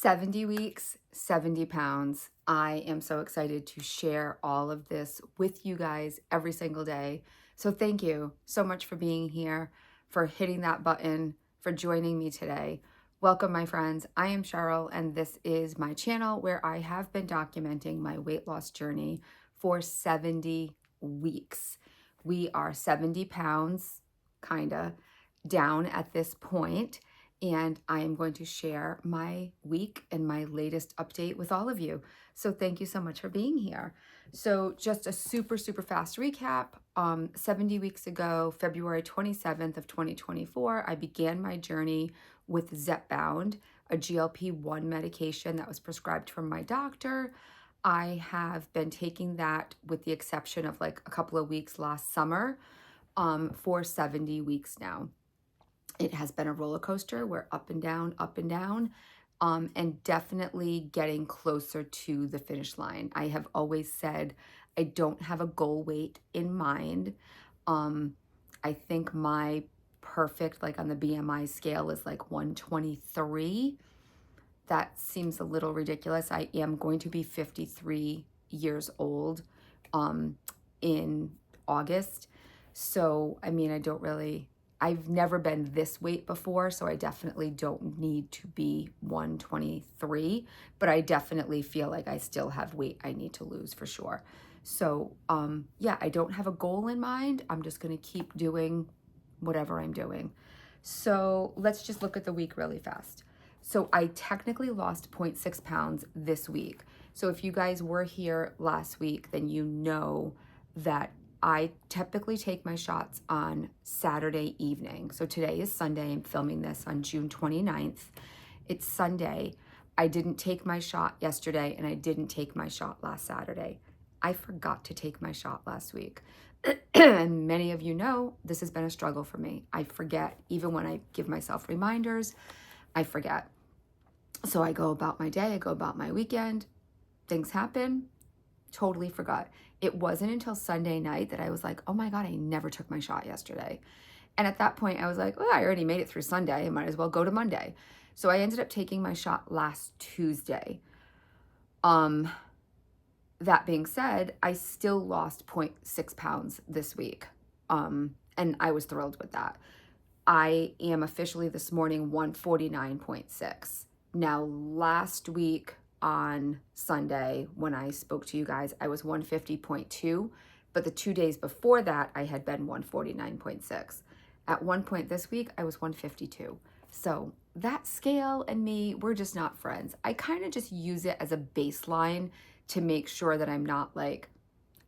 70 weeks, 70 pounds. I am so excited to share all of this with you guys every single day. So thank you so much for being here, for hitting that button, for joining me today. Welcome, my friends. I am Cheryl, and this is my channel where I have been documenting my weight loss journey for 70 weeks. We are 70 pounds, kinda, down at this point, and I am going to share my week and my latest update with all of you. So thank you so much for being here. So just a super fast recap. 70 weeks ago, February 27th of 2024, I began my journey with Zepbound, a GLP-1 medication that was prescribed from my doctor. I have been taking that with the exception of like a couple of weeks last summer for 70 weeks now. It has been a roller coaster. We're up and down, and definitely getting closer to the finish line. I have always said I don't have a goal weight in mind. I think my perfect, like on the BMI scale, is like 123. That seems a little ridiculous. I am going to be 53 years old in August. So, I mean, I've never been this weight before, so I definitely don't need to be 123, but I definitely feel like I still have weight I need to lose for sure. So, yeah, I don't have a goal in mind. I'm just going to keep doing whatever I'm doing. So let's just look at the week really fast. So I technically lost 0.6 pounds this week. So if you guys were here last week, then you know that I typically take my shots on Saturday evening. So today is Sunday. I'm filming this on June 29th. It's Sunday. I didn't take my shot yesterday, and I didn't take my shot last Saturday. I forgot to take my shot last week. And many of you know this has been a struggle for me. I forget. Even when I give myself reminders, I forget. So I go about my day, I go about my weekend, things happen, totally forgot. It wasn't until Sunday night that I was like, oh my God, I never took my shot yesterday. And at that point I was like, oh, I already made it through Sunday. I might as well go to Monday. So I ended up taking my shot last Tuesday. That being said, I still lost 0.6 pounds this week. And I was thrilled with that. I am officially this morning 149.6. Now, last week on Sunday, when I spoke to you guys, I was 150.2, but the 2 days before that, I had been 149.6. At one point this week, I was 152. So that scale and me, we're just not friends. I kind of just use it as a baseline to make sure that I'm not like,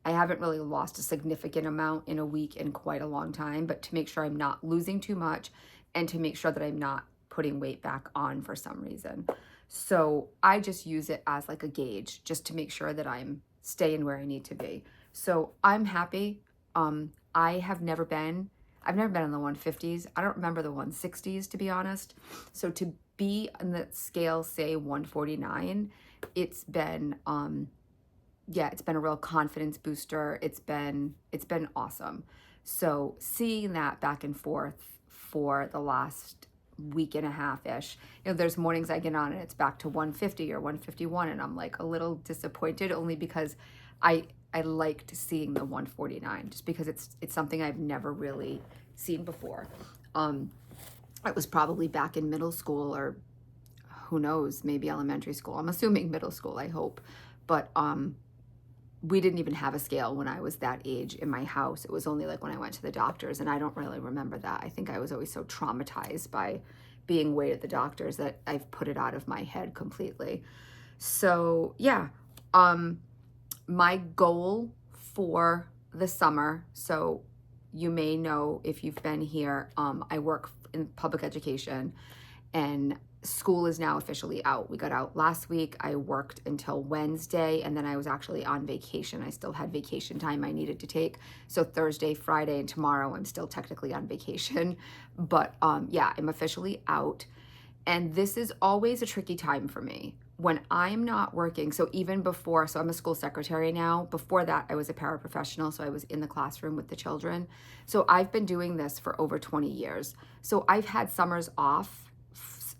I haven't really lost a significant amount in a week in quite a long time, but to make sure I'm not losing too much and to make sure that I'm not putting weight back on for some reason. So I just use it as like a gauge just to make sure that I'm staying where I need to be. So I'm happy. I've never been in the 150s. I don't remember the 160s, to be honest. So to be on the scale, say 149, it's been it's been a real confidence booster. It's been awesome. So seeing that back and forth for the last week and a half-ish, there's mornings I get on and it's back to 150 or 151, and I'm like a little disappointed, only because I liked seeing the 149 just because it's something I've never really seen before. It was probably back in middle school, or who knows, maybe elementary school. I'm assuming middle school, I hope. But we didn't even have a scale when I was that age in my house. It was only like when I went to the doctors, and I don't really remember that. I think I was always so traumatized by being weighed at the doctors that I've put it out of my head completely. So yeah, my goal for the summer, so you may know if you've been here, I work in public education, and school is now officially out. We got out last week. I worked until Wednesday, and then I was actually on vacation. I still had vacation time I needed to take. So Thursday, Friday, and tomorrow I'm still technically on vacation. But yeah, I'm officially out. And this is always a tricky time for me when I'm not working. So even before, so I'm a school secretary now. Before that, I was a paraprofessional. So I was in the classroom with the children. So I've been doing this for over 20 years. So I've had summers off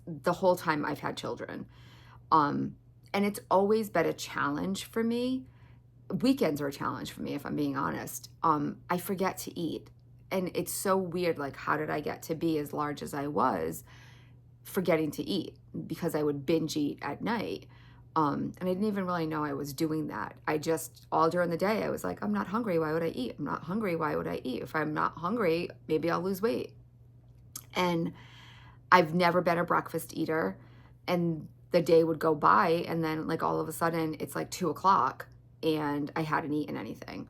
the whole time I've had children. And it's always been a challenge for me. Weekends are a challenge for me, if I'm being honest. I forget to eat. And it's so weird, like, how did I get to be as large as I was forgetting to eat? Because I would binge eat at night. And I didn't even really know I was doing that. I just, all during the day, I was like, I'm not hungry. Why would I eat? I'm not hungry. Why would I eat? If I'm not hungry, maybe I'll lose weight. And I've never been a breakfast eater. And the day would go by, and then like all of a sudden it's like 2 o'clock and I hadn't eaten anything.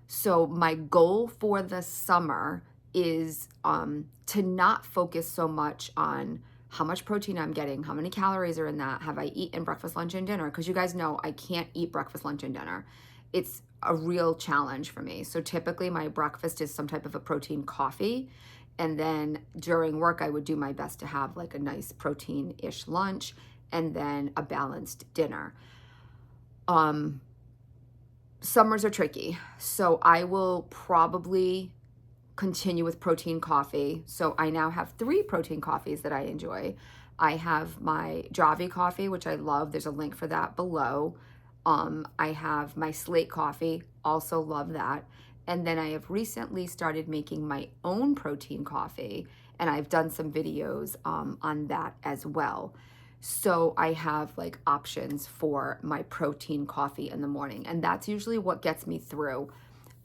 So my goal for the summer is to not focus so much on how much protein I'm getting, how many calories are in that, have I eaten breakfast, lunch, and dinner? Because you guys know I can't eat breakfast, lunch, and dinner. It's a real challenge for me. So typically my breakfast is some type of a protein coffee. And then during work, I would do my best to have like a nice protein-ish lunch and then a balanced dinner. Summers are tricky. So I will probably continue with protein coffee. So I now have 3 protein coffees that I enjoy. I have my Javvy coffee, which I love. There's a link for that below. I have my Slate coffee, also love that. And then I have recently started making my own protein coffee, and I've done some videos on that as well. So I have like options for my protein coffee in the morning, and that's usually what gets me through.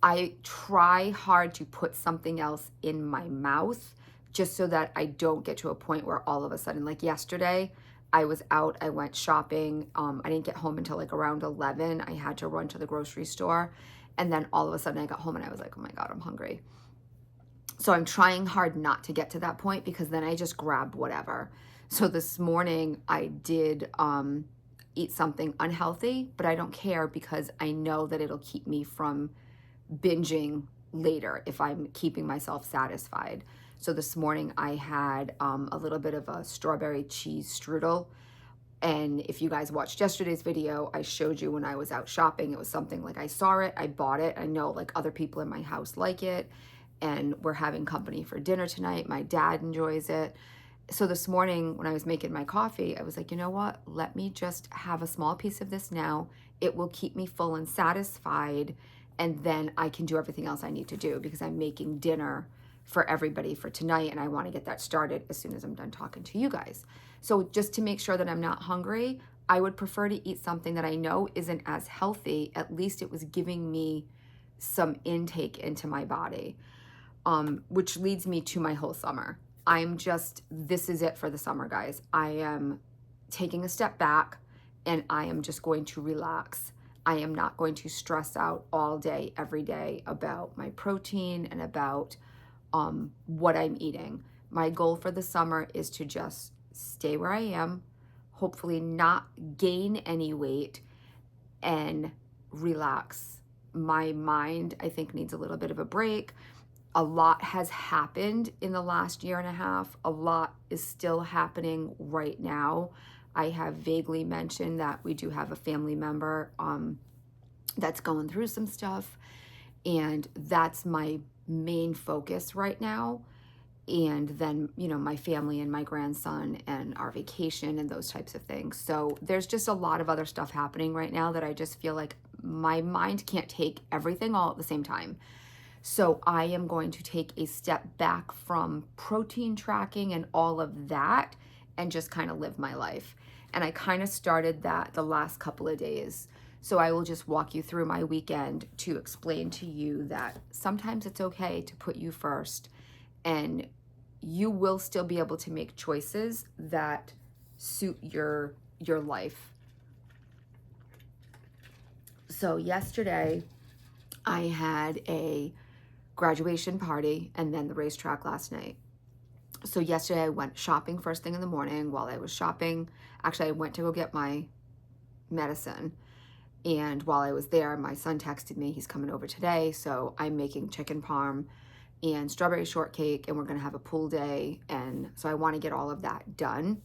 I try hard to put something else in my mouth just so that I don't get to a point where all of a sudden, like yesterday, I was out, I went shopping. I didn't get home until like around 11. I had to run to the grocery store. And then all of a sudden I got home and I was like, oh my God, I'm hungry. So I'm trying hard not to get to that point because then I just grab whatever. So this morning I did eat something unhealthy, but I don't care because I know that it'll keep me from binging later if I'm keeping myself satisfied. So this morning I had a little bit of a strawberry cheese strudel. And if you guys watched yesterday's video, I showed you when I was out shopping, it was something like I saw it, I bought it. I know like other people in my house like it, and we're having company for dinner tonight. My dad enjoys it. So this morning when I was making my coffee, I was like, you know what? Let me just have a small piece of this now. It will keep me full and satisfied, and then I can do everything else I need to do because I'm making dinner for everybody for tonight, and I want to get that started as soon as I'm done talking to you guys. So just to make sure that I'm not hungry, I would prefer to eat something that I know isn't as healthy. At least it was giving me some intake into my body, which leads me to my whole summer. This is it for the summer, guys. I am taking a step back and I am just going to relax. I am not going to stress out all day, every day about my protein and about what I'm eating. My goal for the summer is to just stay where I am, hopefully not gain any weight, and relax. My mind, I think, needs a little bit of a break. A lot has happened in the last year and a half. A lot is still happening right now. I have vaguely mentioned that we do have a family member that's going through some stuff, and that's my main focus right now. And then, you know, my family and my grandson and our vacation and those types of things. So there's just a lot of other stuff happening right now that I just feel like my mind can't take everything all at the same time. So I am going to take a step back from protein tracking and all of that and just kind of live my life. And I kind of started that the last couple of days. So I will just walk you through my weekend to explain to you that sometimes it's okay to put you first, and you will still be able to make choices that suit your life. So yesterday I had a graduation party and then the racetrack last night. So yesterday I went shopping first thing in the morning. While I was shopping, actually I went to go get my medicine. And while I was there, my son texted me, he's coming over today. So I'm making chicken parm and strawberry shortcake, and we're gonna have a pool day. And so I wanna get all of that done.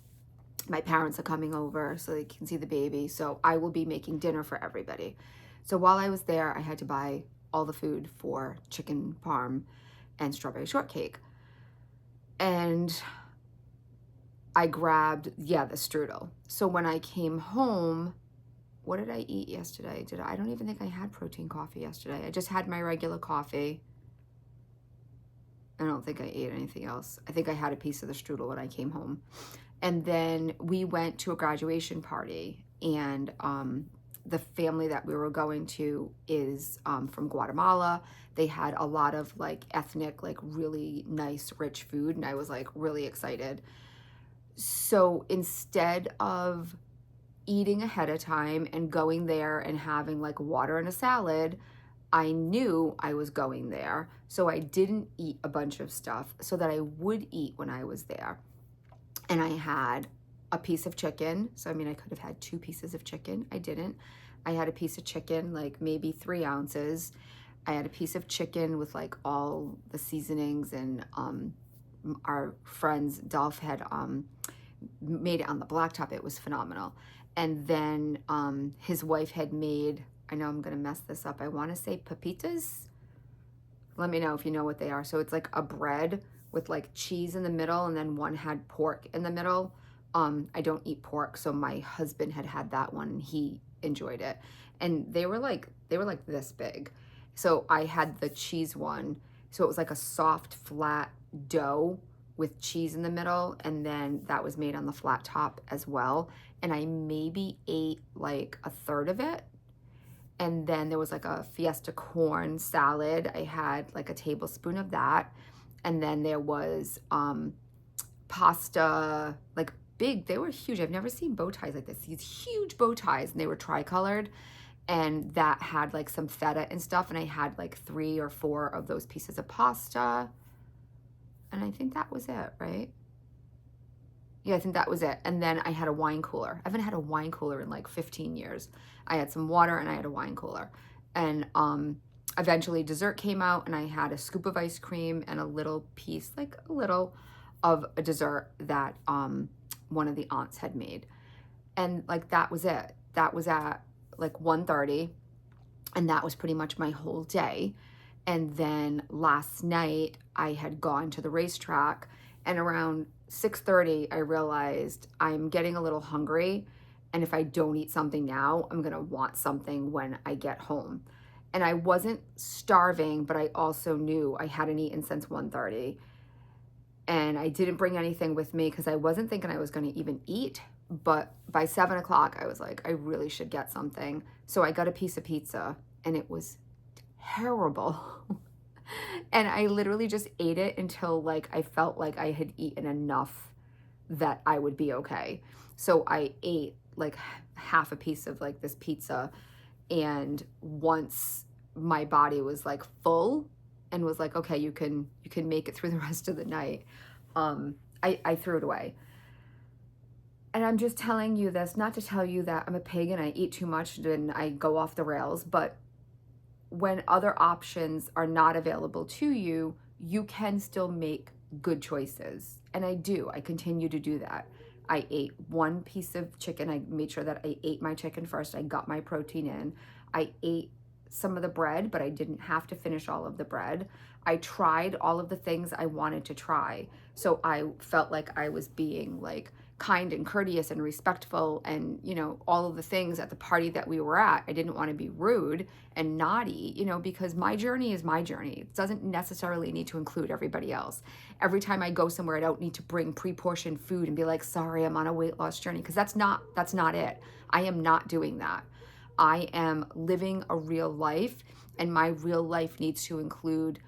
My parents are coming over so they can see the baby. So I will be making dinner for everybody. So while I was there, I had to buy all the food for chicken parm and strawberry shortcake. And I grabbed, yeah, the strudel. So when I came home, what did I eat yesterday? I don't even think I had protein coffee yesterday. I just had my regular coffee. I don't think I ate anything else. I think I had a piece of the strudel when I came home. And then we went to a graduation party, and the family that we were going to is from Guatemala. They had a lot of like ethnic, like really nice, rich food, and I was like really excited. So instead of eating ahead of time and going there and having like water and a salad, I knew I was going there. So I didn't eat a bunch of stuff so that I would eat when I was there. And I had a piece of chicken. So, I mean, I could have had 2 pieces of chicken. I didn't. I had a piece of chicken, like maybe 3 ounces. I had a piece of chicken with like all the seasonings, and our friend's Dolph had made it on the blacktop. It was phenomenal. And then his wife had made, I know I'm going to mess this up, I want to say pepitas. Let me know if you know what they are. So it's like a bread with like cheese in the middle, and then one had pork in the middle. I don't eat pork, so my husband had that one and he enjoyed it. And they were like this big. So I had the cheese one. So it was like a soft, flat dough with cheese in the middle, and then that was made on the flat top as well. And I maybe ate like a third of it. And then there was like a fiesta corn salad. I had like a tablespoon of that. And then there was pasta, like big, they were huge. I've never seen bow ties like this. These huge bow ties, and they were tricolored. And that had like some feta and stuff. And I had like 3 or 4 of those pieces of pasta. And I think that was it, right? Yeah, I think that was it. And then I had a wine cooler. I haven't had a wine cooler in like 15 years. I had some water and I had a wine cooler. And eventually dessert came out, and I had a scoop of ice cream and a little piece, like a little of a dessert that one of the aunts had made. And like that was it. That was at like 1:30, and that was pretty much my whole day. And then last night I had gone to the racetrack, and around 6:30 I realized I'm getting a little hungry, and if I don't eat something now, I'm gonna want something when I get home. And I wasn't starving, but I also knew I hadn't eaten since 1:30. And I didn't bring anything with me because I wasn't thinking I was gonna even eat. But by 7 o'clock, I was like, I really should get something. So I got a piece of pizza, and it was terrible. And I literally just ate it until like I felt like I had eaten enough that I would be okay. So I ate like half a piece of like this pizza, and once my body was like full and was like, okay, you can make it through the rest of the night, I threw it away. And I'm just telling you this, not to tell you that I'm a pig and I eat too much and I go off the rails, but when other options are not available to you, you can still make good choices. And I do. I continue to do that. I ate 1 piece of chicken. I made sure that I ate my chicken first. I got my protein in. I ate some of the bread, but I didn't have to finish all of the bread. I tried all of the things I wanted to try. So I felt like I was being like kind and courteous and respectful, and all of the things at the party that we were at. I didn't want to be rude and naughty, because my journey is my journey. It doesn't necessarily need to include everybody else. Every time I go somewhere, I don't need to bring pre-portioned food and be like, sorry, I'm on a weight loss journey, because that's not it. I am not doing that. I am living a real life, and my real life needs to include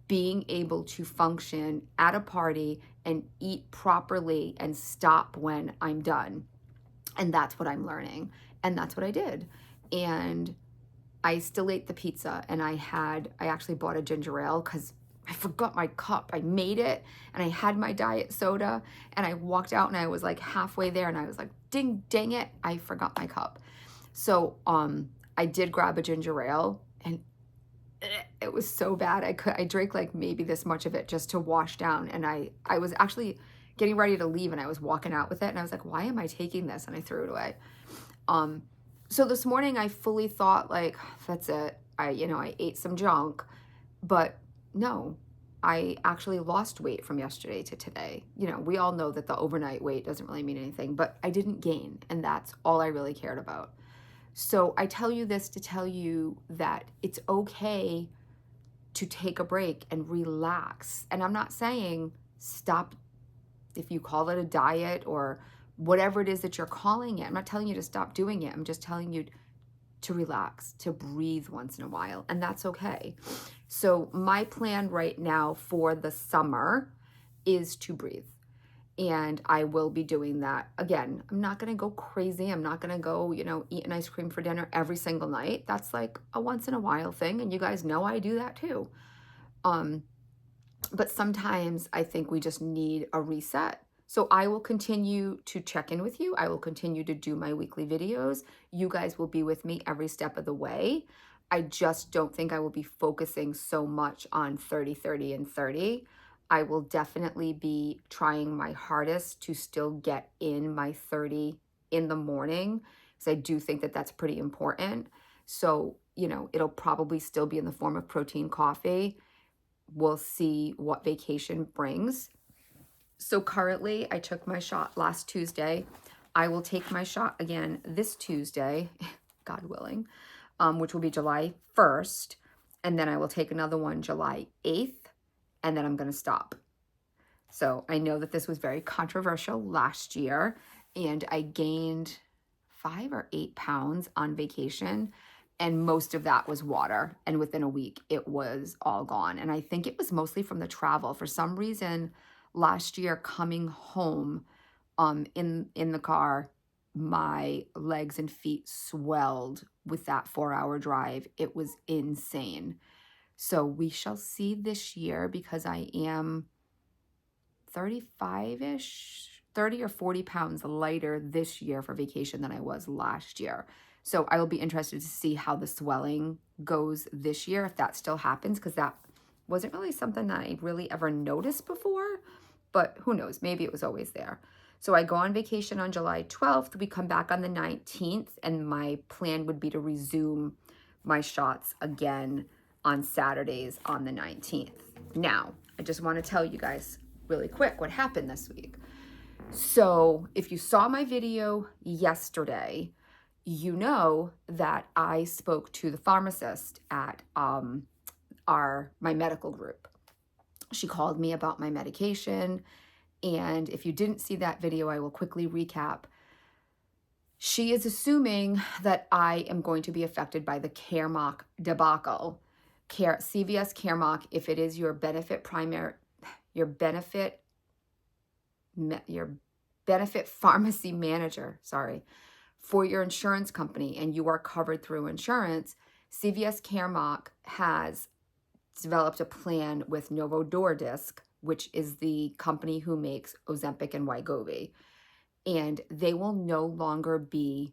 being able to function at a party and eat properly and stop when I'm done. And that's what I'm learning. And that's what I did. And I still ate the pizza, and I actually bought a ginger ale because I forgot my cup. I made it, and I had my diet soda, and I walked out and I was like halfway there, and I was like, dang it, I forgot my cup. So I did grab a ginger ale, and it was so bad. I drank like maybe this much of it just to wash down, and I was actually getting ready to leave, and I was walking out with it, and I was like, why am I taking this? And I threw it away. So this morning I fully thought like, that's it. I ate some junk, but no, I actually lost weight from yesterday to today. You know, we all know that the overnight weight doesn't really mean anything, but I didn't gain, and that's all I really cared about. So I tell you this to tell you that it's okay to take a break and relax. And I'm not saying stop, if you call it a diet or whatever it is that you're calling it. I'm not telling you to stop doing it. I'm just telling you to relax, to breathe once in a while, and that's okay. So my plan right now for the summer is to breathe. And I will be doing that. Again, I'm not going to go crazy. I'm not going to go, eat an ice cream for dinner every single night. That's like a once in a while thing. And you guys know I do that too. But sometimes I think we just need a reset. So I will continue to check in with you. I will continue to do my weekly videos. You guys will be with me every step of the way. I just don't think I will be focusing so much on 30, 30, and 30. I will definitely be trying my hardest to still get in my 30 in the morning, because I do think that that's pretty important. So, it'll probably still be in the form of protein coffee. We'll see what vacation brings. So currently, I took my shot last Tuesday. I will take my shot again this Tuesday, God willing, which will be July 1st. And then I will take another one July 8th, and then I'm going to stop. So I know that this was very controversial last year, and I gained 5 or 8 pounds on vacation, and most of that was water. And within a week, it was all gone. And I think it was mostly from the travel. For some reason, last year coming home in the car, my legs and feet swelled with that 4-hour drive. It was insane. So we shall see this year, because I am 35-ish, 30 or 40 pounds lighter this year for vacation than I was last year. So I will be interested to see how the swelling goes this year, if that still happens, because that wasn't really something that I really ever noticed before, but who knows, maybe it was always there. So I go on vacation on July 12th, we come back on the 19th, and my plan would be to resume my shots again on Saturdays on the 19th. Now, I just want to tell you guys really quick what happened this week. So if you saw my video yesterday, you know that I spoke to the pharmacist at my medical group. She called me about my medication, and if you didn't see that video, I will quickly recap. She is assuming that I am going to be affected by the CareMark debacle. CVS CareMark, if it is your benefit pharmacy manager, for your insurance company, and you are covered through insurance, CVS CareMark has developed a plan with Novo Nordisk, which is the company who makes Ozempic and Wegovy, and they will no longer be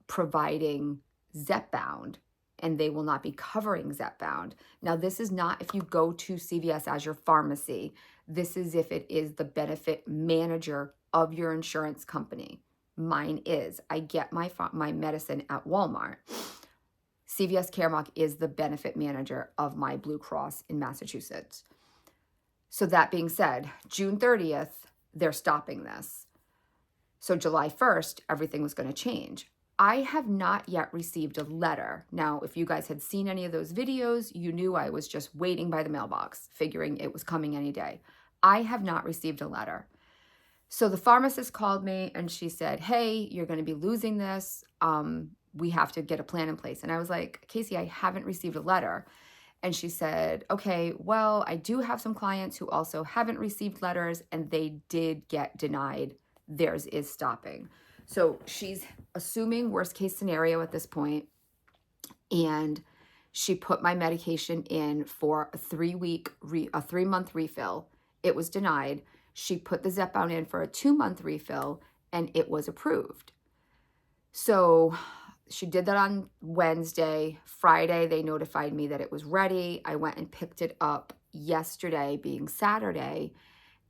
providing Zepbound, and they will not be covering Zepbound. Now, this is not if you go to CVS as your pharmacy. This is if it is the benefit manager of your insurance company. Mine is. I get my medicine at Walmart. CVS CareMark is the benefit manager of my Blue Cross in Massachusetts. So that being said, June 30th, they're stopping this. So July 1st, everything was going to change. I have not yet received a letter. Now, if you guys had seen any of those videos, you knew I was just waiting by the mailbox, figuring it was coming any day. I have not received a letter. So the pharmacist called me and she said, hey, you're going to be losing this. We have to get a plan in place. And I was like, Casey, I haven't received a letter. And she said, okay, well, I do have some clients who also haven't received letters, and they did get denied. Theirs is stopping. So she's assuming worst case scenario at this point, and she put my medication in for a 3-month refill. It was denied. She put the Zepbound in for a 2-month refill, and it was approved. So she did that on Wednesday. Friday, they notified me that it was ready. I went and picked it up yesterday, being Saturday.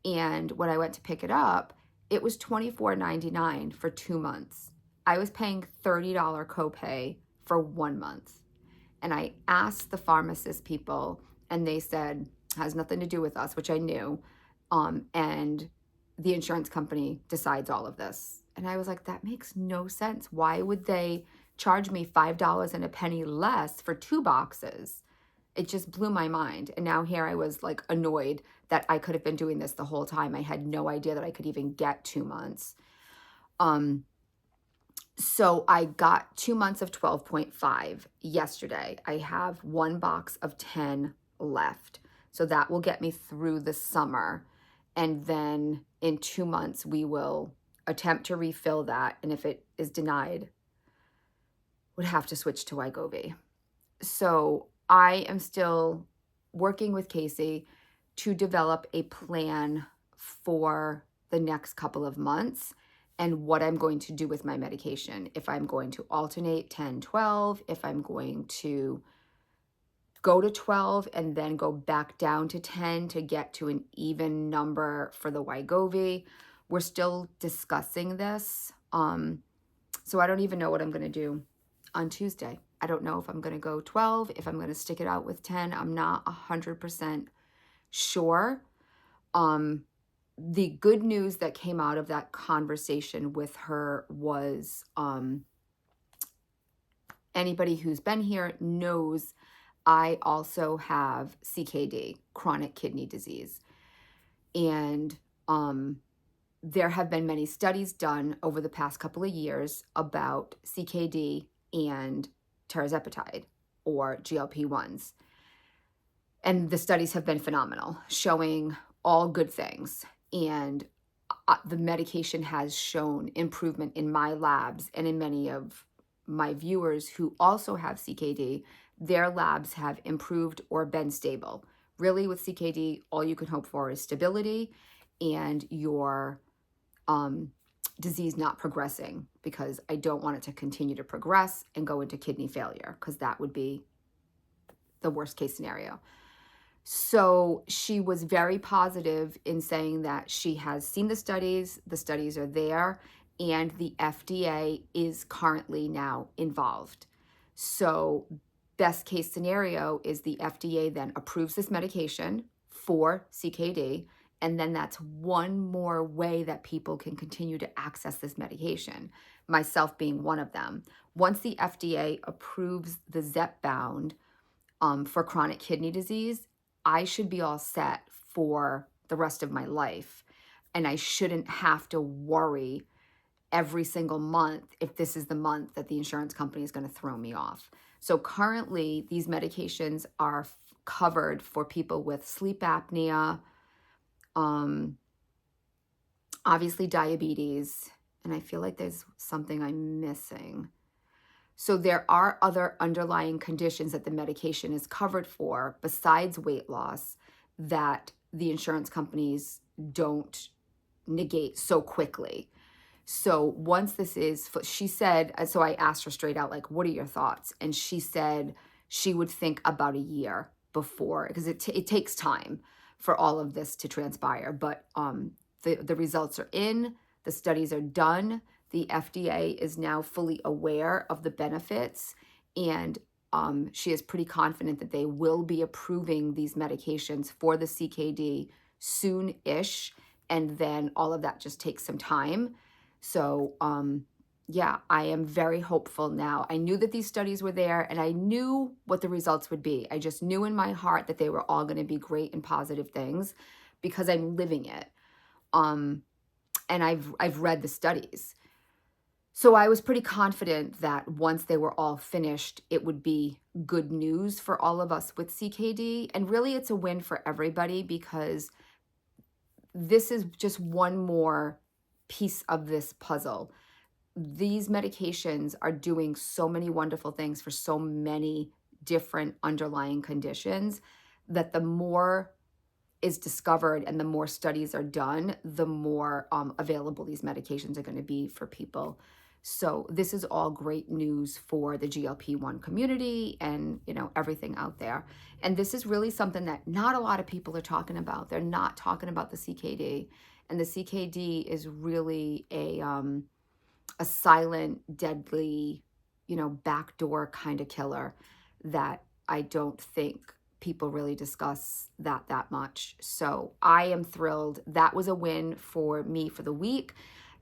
And when I went to pick it up, it was $24.99 for 2 months. I was paying $30 copay for 1 month. And I asked the pharmacist people, and they said, has nothing to do with us, which I knew. And the insurance company decides all of this. And I was like, that makes no sense. Why would they charge me $5 and a penny less for 2 boxes? It just blew my mind. And now here I was like annoyed that I could have been doing this the whole time. I had no idea that I could even get 2 months. So I got 2 months of 12.5 yesterday. I have 1 box of 10 left. So that will get me through the summer. And then in 2 months, we will attempt to refill that. And if it is denied, would have to switch to Wegovy. So I am still working with Casey to develop a plan for the next couple of months and what I'm going to do with my medication. If I'm going to alternate 10, 12, if I'm going to go to 12 and then go back down to 10 to get to an even number for the Wegovy. We're still discussing this. So I don't even know what I'm going to do on Tuesday. I don't know if I'm going to go 12, if I'm going to stick it out with 10. I'm not 100% sure. The good news that came out of that conversation with her was anybody who's been here knows I also have CKD, chronic kidney disease. And there have been many studies done over the past couple of years about CKD and tirzepatide or GLP-1s. And the studies have been phenomenal, showing all good things. And the medication has shown improvement in my labs and in many of my viewers who also have CKD. Their labs have improved or been stable. Really, with CKD, all you can hope for is stability and your disease not progressing, because I don't want it to continue to progress and go into kidney failure, because that would be the worst case scenario. So she was very positive in saying that she has seen the studies are there, and the FDA is currently now involved. So best case scenario is the FDA then approves this medication for CKD, and then that's one more way that people can continue to access this medication, myself being one of them. Once the FDA approves the Zepbound for chronic kidney disease, I should be all set for the rest of my life. And I shouldn't have to worry every single month if this is the month that the insurance company is going to throw me off. So currently, these medications are covered for people with sleep apnea, obviously diabetes, and I feel like there's something I'm missing. So there are other underlying conditions that the medication is covered for besides weight loss that the insurance companies don't negate so quickly. So once this is, she said, so I asked her straight out, like, what are your thoughts? And she said she would think about a year before, because it takes time for all of this to transpire. But the results are in, the studies are done. The FDA is now fully aware of the benefits, and she is pretty confident that they will be approving these medications for the CKD soon-ish, and then all of that just takes some time. So yeah, I am very hopeful now. I knew that these studies were there, and I knew what the results would be. I just knew in my heart that they were all going to be great and positive things because I'm living it. And I've read the studies. So I was pretty confident that once they were all finished, it would be good news for all of us with CKD. And really, it's a win for everybody, because this is just one more piece of this puzzle. These medications are doing so many wonderful things for so many different underlying conditions that the more is discovered and the more studies are done, the more available these medications are going to be for people. So this is all great news for the GLP-1 community and, everything out there. And this is really something that not a lot of people are talking about. They're not talking about the CKD. And the CKD is really a silent, deadly, backdoor kind of killer that I don't think people really discuss that much. So I am thrilled. That was a win for me for the week.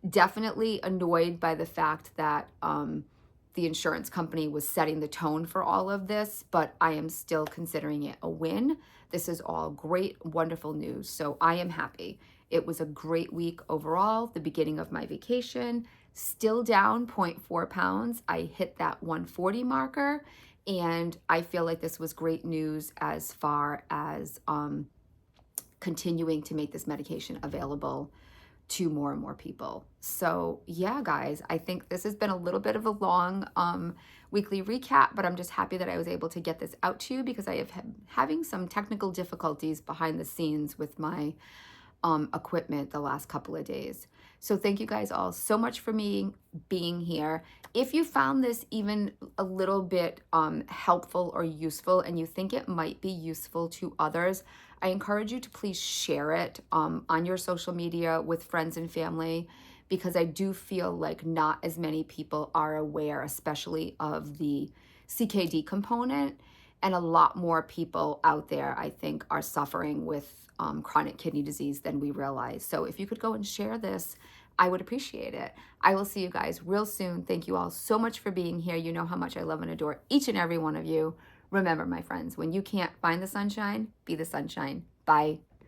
Definitely annoyed by the fact that the insurance company was setting the tone for all of this, but I am still considering it a win. This is all great, wonderful news. So I am happy. It was a great week overall, the beginning of my vacation, still down 0.4 pounds. I hit that 140 marker, and I feel like this was great news as far as continuing to make this medication available to more and more people. So yeah, guys, I think this has been a little bit of a long weekly recap, but I'm just happy that I was able to get this out to you because I have having some technical difficulties behind the scenes with my equipment the last couple of days. So thank you guys all so much for me being here. If you found this even a little bit helpful or useful and you think it might be useful to others, I encourage you to please share it on your social media with friends and family, because I do feel like not as many people are aware, especially of the CKD component, and a lot more people out there, I think, are suffering with chronic kidney disease than we realize. So if you could go and share this, I would appreciate it. I will see you guys real soon. Thank you all so much for being here. You know how much I love and adore each and every one of you. Remember, my friends, when you can't find the sunshine, be the sunshine. Bye.